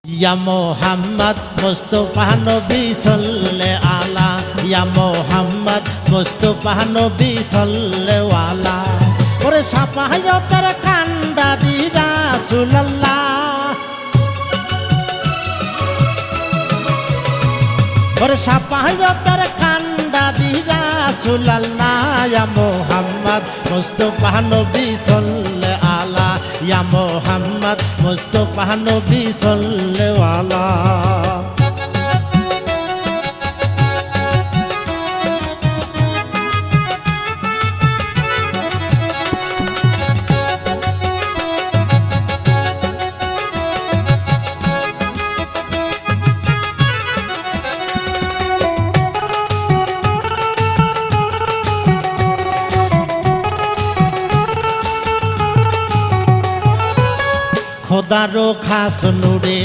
ইয়া মোহাম্মদ মুস্তাফা নবী সাল্লাল্লাহু আলা ইয়া মোহাম্মদ মুস্তাফা নবী সাল্লাল্লাহু আলা ওরে সাফায়াতের কান্ডারি রাসূলুল্লাহ ওরে সাফায়াতের কান্ডারি রাসূলুল্লাহ ইয়া মোহাম্মদ মুস্তাফা নবী সাল্লাল্লাহু আলা ইয়া মোহাম্মদ মুস্তাফা নবী সাল্লাল্লাহু আলা খোদারো খাস নূরে